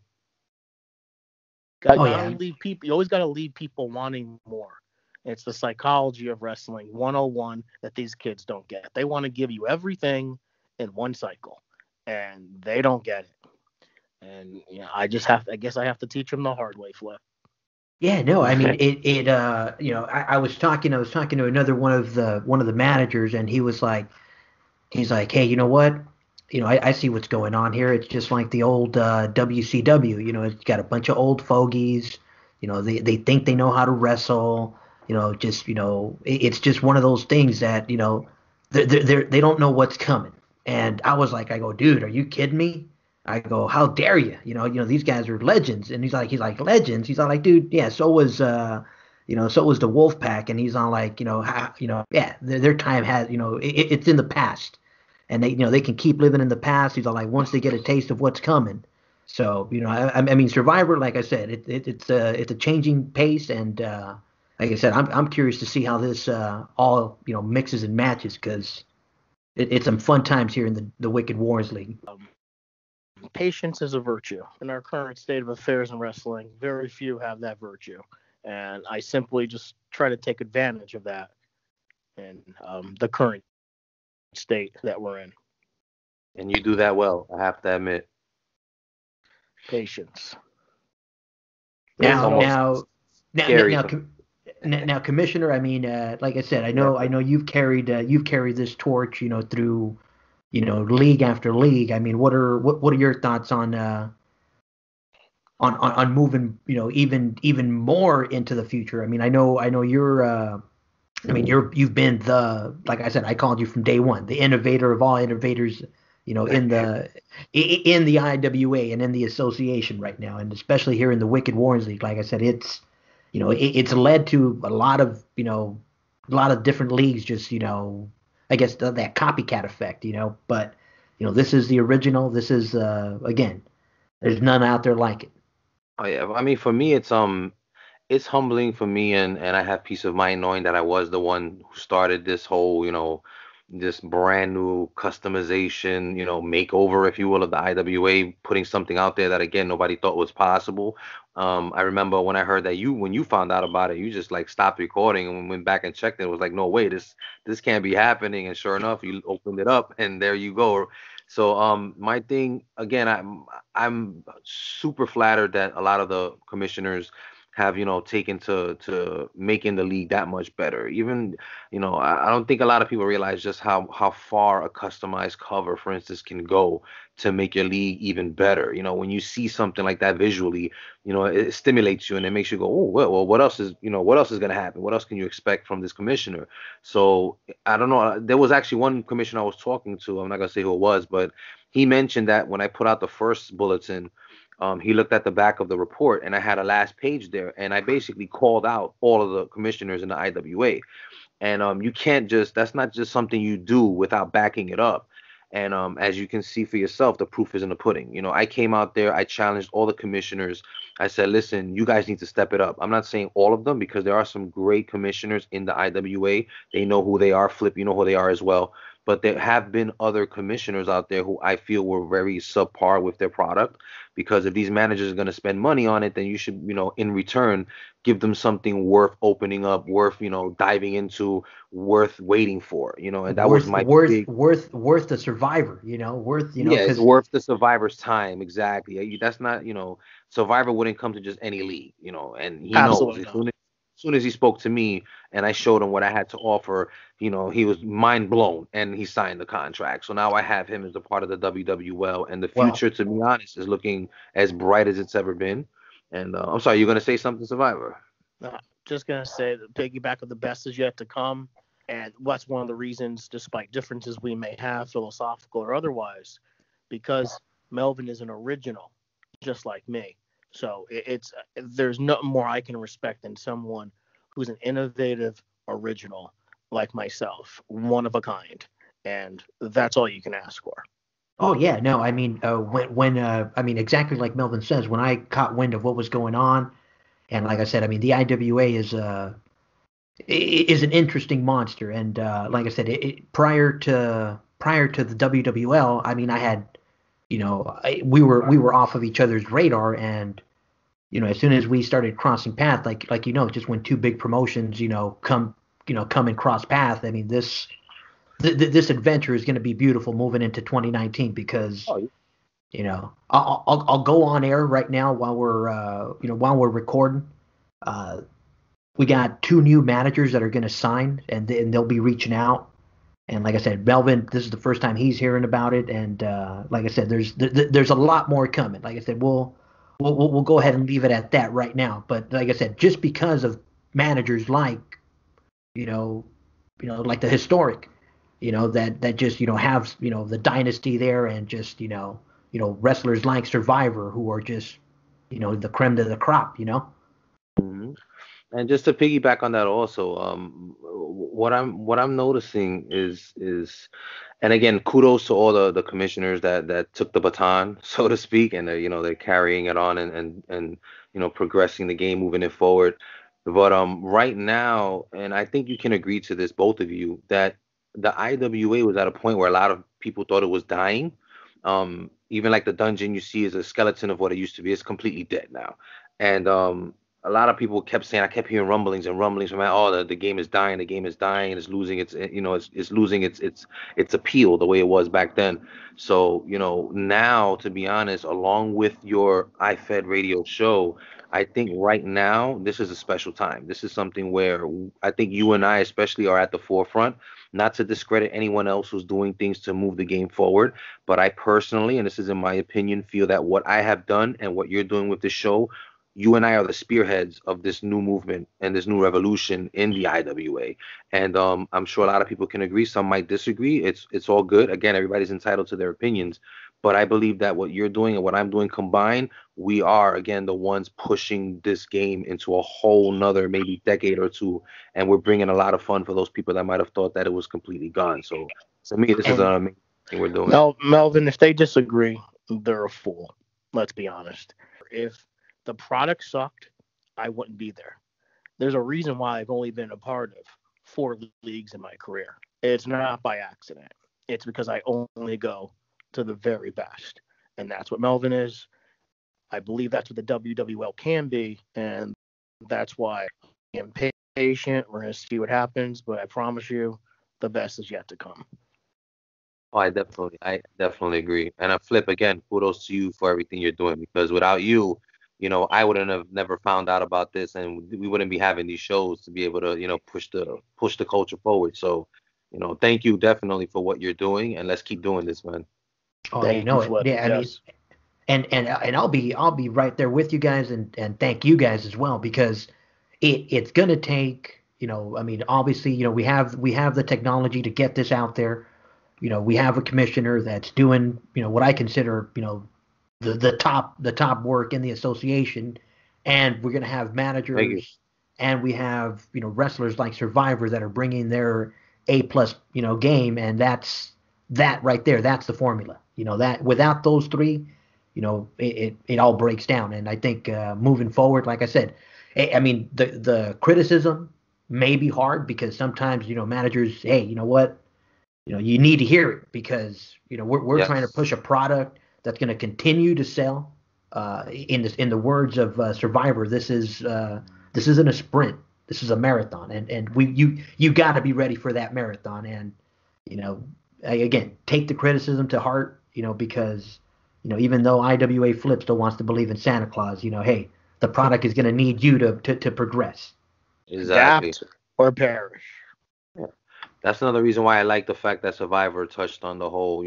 always got to leave people wanting more. It's the psychology of wrestling 101 that these kids don't get. They want to give you everything in one cycle, and they don't get it. And I guess I have to teach them the hard way, Flip. Yeah, no, I mean I was talking to another one of the managers, and he's like, hey, you know what? I see what's going on here. It's just like the old WCW. It's got a bunch of old fogies. They think they know how to wrestle. It's just one of those things that they don't know what's coming. And I was like, I go, dude, are you kidding me? I go, how dare you? These guys are legends. And he's like legends. He's all like, dude, yeah. So was so was the Wolfpack. And he's all like, yeah, their time has, it's in the past. And they can keep living in the past. He's all like, once they get a taste of what's coming. So I mean, Survivor, like I said, it's a changing pace, and like I said, I'm curious to see how this all mixes and matches, because it's some fun times here in the Wicked Wars League. Patience is a virtue. In our current state of affairs in wrestling, very few have that virtue, and I simply just try to take advantage of that in the current state that we're in. And you do that well, I have to admit. Patience. It's Now, almost now, now, now, scary. now, com- now, Commissioner. I mean, like I said, I know you've carried this torch, through, league after league. I mean, what are your thoughts on moving, even more into the future? I mean, I know you're. I mean, you've been like I said, I called you from day one, the innovator of all innovators, in the IWA and in the association right now, and especially here in the Wicked Warriors League. Like I said, it's led to a lot of different leagues, just I guess that copycat effect, But this is the original. This is again, there's none out there like it. Oh yeah, I mean for me it's humbling for me, and I have peace of mind knowing that I was the one who started this whole, this brand new customization, makeover, if you will, of the IWA, putting something out there that again nobody thought was possible. I remember when I heard that when you found out about it, you just like stopped recording and went back and checked it. It was like, no way, this can't be happening. And sure enough, you opened it up and there you go. So my thing again, I'm super flattered that a lot of the commissioners have taken to making the league that much better. Even I don't think a lot of people realize just how far a customized cover, for instance, can go to make your league even better. When you see something like that visually, it stimulates you and it makes you go, oh well, what else is going to happen? What else can you expect from this commissioner? So I don't know. There was actually one commissioner I was talking to. I'm not going to say who it was, but he mentioned that when I put out the first bulletin, he looked at the back of the report and I had a last page there, and I basically called out all of the commissioners in the IWA. And you can't that's not just something you do without backing it up. And as you can see for yourself, the proof is in the pudding. I came out there, I challenged all the commissioners. I said, listen, you guys need to step it up. I'm not saying all of them, because there are some great commissioners in the IWA. They know who they are. Flip, you know who they are as well. But there have been other commissioners out there who I feel were very subpar with their product, because if these managers are going to spend money on it, then you should, in return, give them something worth opening up, worth, diving into, worth waiting for, and that was Worth my worth big, worth worth the survivor, yeah, it's because worth the survivor's time. Exactly. That's not, survivor wouldn't come to just any league, and he knows Absolutely as not. soon as he spoke to me and I showed him what I had to offer, he was mind blown and he signed the contract. So now I have him as a part of the WWL, and the well, future, to be honest, is looking as bright as it's ever been. And I'm sorry, you're going to say something, Survivor? Just gonna say the piggyback of the best is yet to come, and that's one of the reasons, despite differences we may have, philosophical or otherwise, because Melvin is an original, just like me. So it's there's nothing more I can respect than someone who's an innovative original like myself, one of a kind, and that's all you can ask for. oh yeah, no, I mean, I mean, exactly like Melvin says, when I caught wind of what was going on, and like I said, I mean, the IWA is an interesting monster, and like I said, prior to the WWL, I mean, I had, we were off of each other's radar, and as soon as we started crossing path, like just when two big promotions, come and cross path, I mean, this adventure is going to be beautiful moving into 2019, because Oh, I'll go on air right now while we're recording. Uh, we got two new managers that are going to sign, and they'll be reaching out. And like I said, Melvin, this is the first time he's hearing about it. And like I said, there's a lot more coming. Like I said, we'll go ahead and leave it at that right now. But like I said, just because of managers like you know like the historic, that just have the dynasty there, and just wrestlers like Survivor, who are just the creme de the crop. mhm. And just to piggyback on that also, what I'm noticing is, and again, kudos to all the commissioners that took the baton, so to speak, and they're carrying it on, and progressing the game, moving it forward. But right now, and I think you can agree to this, both of you, that the IWA was at a point where a lot of people thought it was dying. Even like the dungeon you see is a skeleton of what it used to be. It's completely dead now. And a lot of people kept saying, I kept hearing rumblings and rumblings from, oh, the game is dying, it's losing its, it's losing its appeal the way it was back then. So, now, to be honest, along with your iFed radio show, I think right now this is a special time. This is something where I think you and I especially are at the forefront. Not to discredit anyone else who's doing things to move the game forward, but I personally, and this is in my opinion, feel that what I have done and what you're doing with the show, you and I are the spearheads of this new movement and this new revolution in the IWA. And I'm sure a lot of people can agree. Some might disagree. It's all good. Again, everybody's entitled to their opinions. But I believe that what you're doing and what I'm doing combined, we are, again, the ones pushing this game into a whole nother maybe decade or two. And we're bringing a lot of fun for those people that might have thought that it was completely gone. So to me, this is an amazing thing we're doing. Melvin, if they disagree, they're a fool. Let's be honest. If the product sucked, I wouldn't be there. There's a reason why I've only been a part of 4 leagues in my career. It's not by accident. It's because I only go to the very best. And that's what Melvin is. I believe that's what the WWL can be. And that's why I'm patient. We're going to see what happens. But I promise you, the best is yet to come. Oh, I definitely agree. And I flip again, kudos to you for everything you're doing, because without you, I wouldn't have never found out about this, and we wouldn't be having these shows to be able to, push the culture forward. So, thank you definitely for what you're doing, and let's keep doing this, man. Oh, Thank you know you, it. Yeah, yes. I mean, and I'll be right there with you guys, and thank you guys as well, because it's gonna take, I mean, obviously, we have the technology to get this out there. We have a commissioner that's doing, what I consider, the top work in the association, and we're going to have Thank you. managers, and we have, wrestlers like Survivor that are bringing their A+, game, and that right there, that's the formula. That without those three, it all breaks down. And I think moving forward, like I said, I mean, the criticism may be hard, because sometimes, managers, hey, you know what, you need to hear it, because we're trying to Yes. push a product that's going to continue to sell. In the words of Survivor, this isn't a sprint. This is a marathon, and you got to be ready for that marathon. And again, take the criticism to heart. Because even though IWA Flip still wants to believe in Santa Claus, hey, the product is going to need you to progress. Exactly. Adapt or perish. That's another reason why I like the fact that Survivor touched on the whole,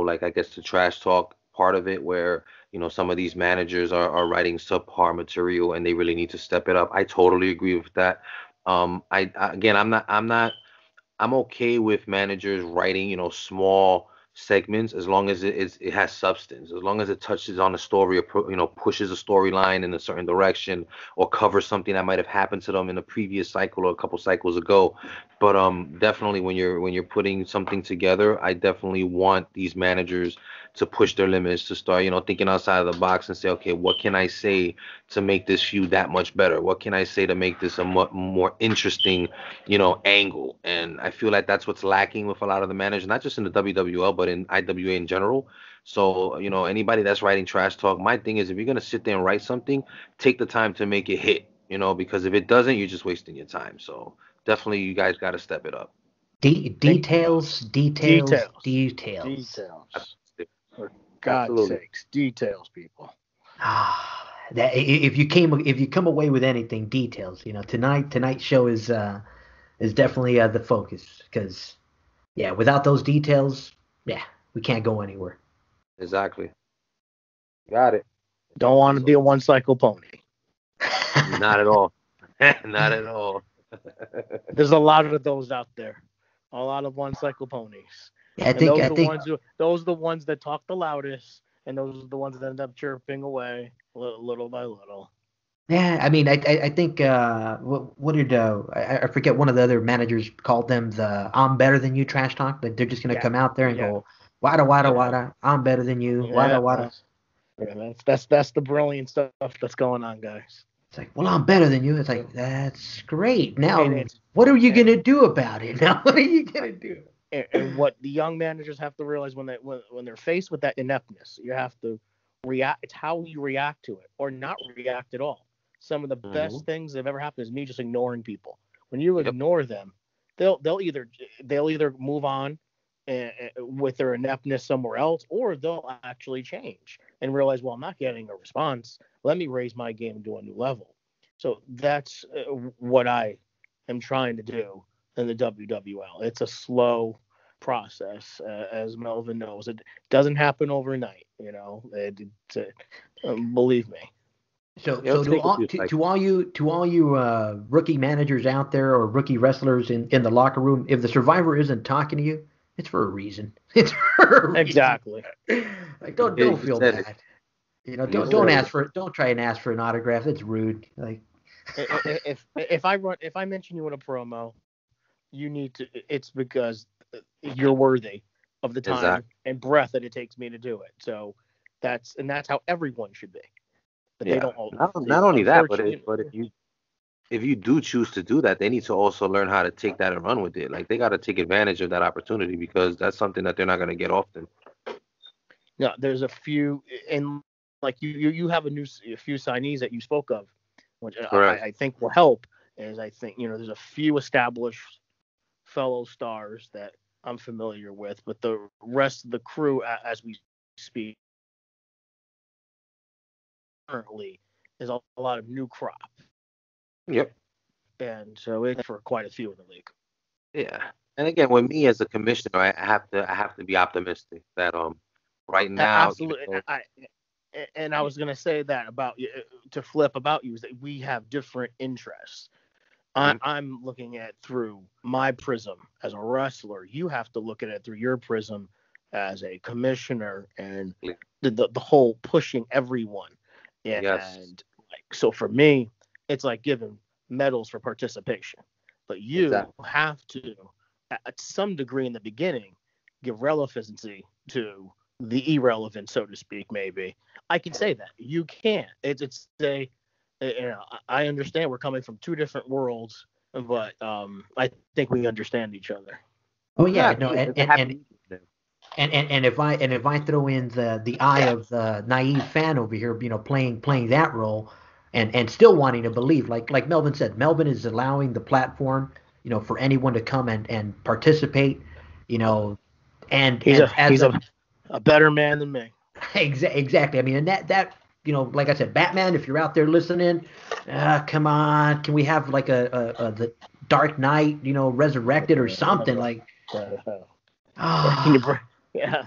like, I guess, the trash talk part of it, where, some of these managers are writing subpar material and they really need to step it up. I totally agree with that. Again, I'm okay with managers writing, small segments, as long as it has substance, as long as it touches on a story, or pushes a storyline in a certain direction, or covers something that might have happened to them in a previous cycle or a couple cycles ago. But definitely when you're putting something together, I definitely want these managers to push their limits, to start, thinking outside of the box and say, okay, what can I say to make this feud that much better? What can I say to make this a more interesting, angle? And I feel like that's what's lacking with a lot of the managers, not just in the WWL, but in IWA in general. So, anybody that's writing trash talk, my thing is, if you're going to sit there and write something, take the time to make it hit, because if it doesn't, you're just wasting your time. So definitely you guys got to step it up. Details. Details. For God's Absolutely. sakes, details, people. That if you come away with anything, details. Tonight's show is definitely the focus, because without those details, we can't go anywhere. Exactly. Got it. Don't want to be a one-cycle pony. Not at all. Not at all. There's a lot of those out there. A lot of one-cycle ponies. Yeah, Those are the ones that talk the loudest, and those are the ones that end up chirping away little by little. Yeah, I mean, I think what did I forget, one of the other managers called them the "I'm better than you" trash talk. Like, they're just gonna come out there and go, "Wada wada wada, I'm better than you, wada wada." Yeah, that's the brilliant stuff that's going on, guys. It's like, well, I'm better than you. It's like, that's great. Now, what are you gonna do about it? Now, what are you gonna do? And what the young managers have to realize when they're faced with that ineptness, you have to react. It's how you react to it, or not react at all. some of the best things that have ever happened is me just ignoring people. When you Yep. ignore them, they'll either move on with their ineptness somewhere else, or they'll actually change and realize, well, I'm not getting a response. Let me raise my game to a new level. So that's what I am trying to do in the WWL. It's a slow process, as Melvin knows. It doesn't happen overnight. Believe me. So, It'll to take a all few to all you rookie managers out there or rookie wrestlers in the locker room, if the Survivor isn't talking to you, it's for a reason. It's for a reason. Exactly. Like don't You feel said bad. You Don't said ask for don't try and ask for an autograph. It's rude. Like if I mention you in a promo, you need to. It's because you're worthy of the time Exactly. and breath that it takes me to do it. So that's how everyone should be. But they don't. Not only that, but unfortunately, if you do choose to do that, they need to also learn how to take that and run with it. Like they got to take advantage of that opportunity because that's something that they're not going to get often. no, there's a few, and like you have a few signees that you spoke of, which I think will help. Is I think there's a few established fellow stars that I'm familiar with, but the rest of the crew, as we speak currently, is a lot of new crop. Yep. And so it's for quite a few in the league. Yeah. And again, with me as a commissioner, I have to be optimistic that right now, Absolutely. I was gonna say that about you, to flip about you, is that we have different interests. I'm looking at it through my prism as a wrestler. You have to look at it through your prism as a commissioner, and the whole pushing everyone. And Yes. so for me, it's like giving medals for participation. But you have to, at some degree in the beginning, give relevancy to the irrelevant, so to speak. Maybe I can say that you can't. It's I understand we're coming from two different worlds, but I think we understand each other. oh yeah, no, It's a happy medium. and if I throw in the eye of the naive fan over here, playing that role, and still wanting to believe, like Melvin said, Melvin is allowing the platform, for anyone to come and participate, and He's as a better man than me. Exactly. I mean, and that like I said, Batman, if you're out there listening, come on, can we have like a the Dark Knight, resurrected or something like? Can you bring? Yeah.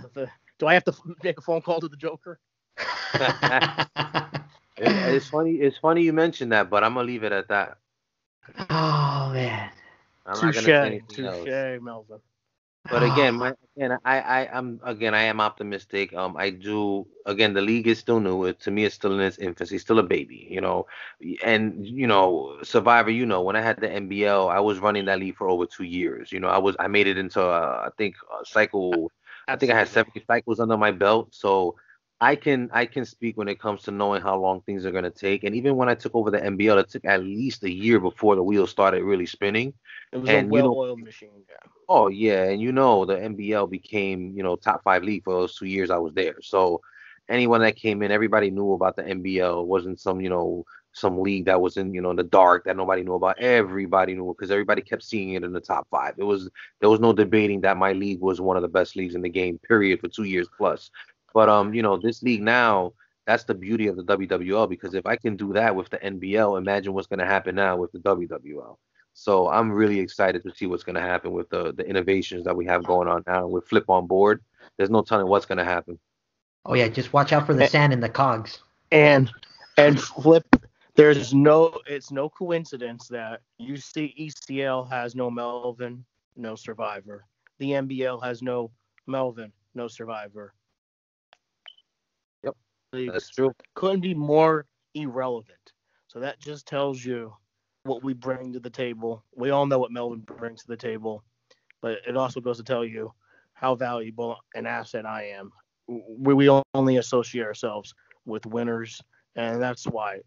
Do I have to make a phone call to the Joker? It's funny. It's funny you mentioned that, but I'm gonna leave it at that. Oh man. I'm not gonna say anything else. Touche, Melvin. But again, I am optimistic. I do. Again, the league is still new. To me, it's still in its infancy, still a baby. And Survivor. When I had the NBL, I was running that league for over 2 years. I made it into I think cycle. I think I had 70 cycles under my belt. So I can speak when it comes to knowing how long things are gonna take. And even when I took over the NBL, it took at least a year before the wheels started really spinning. It was And a well-oiled machine. Yeah. Oh yeah, and the NBL became, top 5 league for those 2 years I was there. So anyone that came in, everybody knew about the NBL. It wasn't some league that was in, the dark that nobody knew about. Everybody knew because everybody kept seeing it in the top 5. There was no debating that my league was one of the best leagues in the game, period, for 2 years plus. But this league now, that's the beauty of the WWL, because if I can do that with the NBL, imagine what's gonna happen now with the WWL. So I'm really excited to see what's going to happen with the innovations that we have going on now with Flip on board. There's no telling what's going to happen. Oh yeah, just watch out for the sand in the cogs. And Flip, it's no coincidence that you see ECL has no Melvin, no Survivor. The NBL has no Melvin, no Survivor. Yep, that's true. Couldn't be more irrelevant. So that just tells you what we bring to the table. We all know what Melvin brings to the table, but it also goes to tell you how valuable an asset I am. We only associate ourselves with winners, and that's why,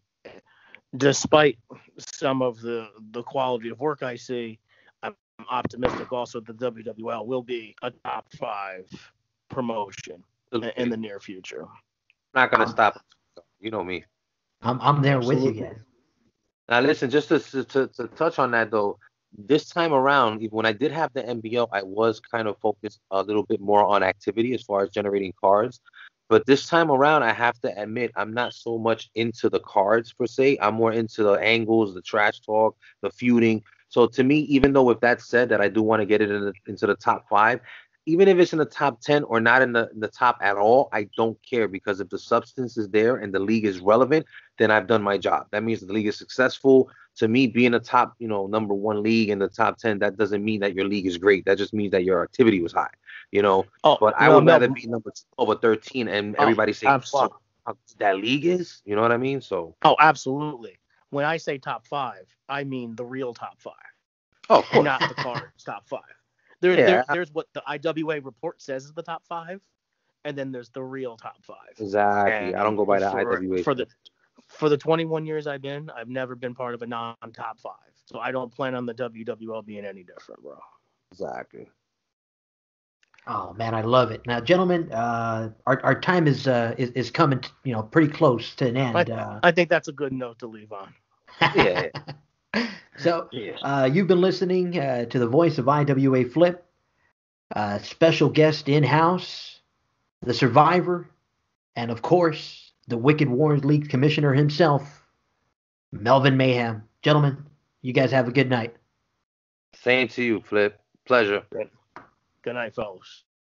despite some of the quality of work I see, I'm optimistic also that the WWL will be a top 5 promotion in the near future. I'm not going to stop. You know me. I'm there Absolutely. with you guys. Now, listen, just to touch on that though, this time around, even when I did have the NBL, I was kind of focused a little bit more on activity as far as generating cards. But this time around, I have to admit, I'm not so much into the cards per se. I'm more into the angles, the trash talk, the feuding. So to me, even though with that said, that I do want to get it into the top five, even if it's in the top 10 or not in the top at all, I don't care because if the substance is there and the league is relevant, then I've done my job. That means the league is successful. To me, being a top, number one league in the top 10, that doesn't mean that your league is great. That just means that your activity was high, you know. Oh, But I well, would rather no. be number 12 or 13 and Oh, everybody say, absolutely. fuck, how good that league is. You know what I mean? So, Oh, absolutely. When I say top five, I mean the real top five, oh, of course. not the cards top five. Yeah, There's what the IWA report says is the top five, and then there's the real top five. exactly. I don't And go by the for IWA for stuff. the for the 21 years I've never been part of a non-top five. So I don't plan on the WWL being any different, bro. Exactly. Oh man, I love it. Now, gentlemen, our time is coming, pretty close to an I end. I think that's a good note to leave on. Yeah. So, Yeah. you've been listening to the voice of IWA Flip, special guest in house, the Survivor, and of course the Wicked Warren League Commissioner himself, Melvin Mayhem. Gentlemen, you guys have a good night. Same to you, Flip. Pleasure. Good night, fellas.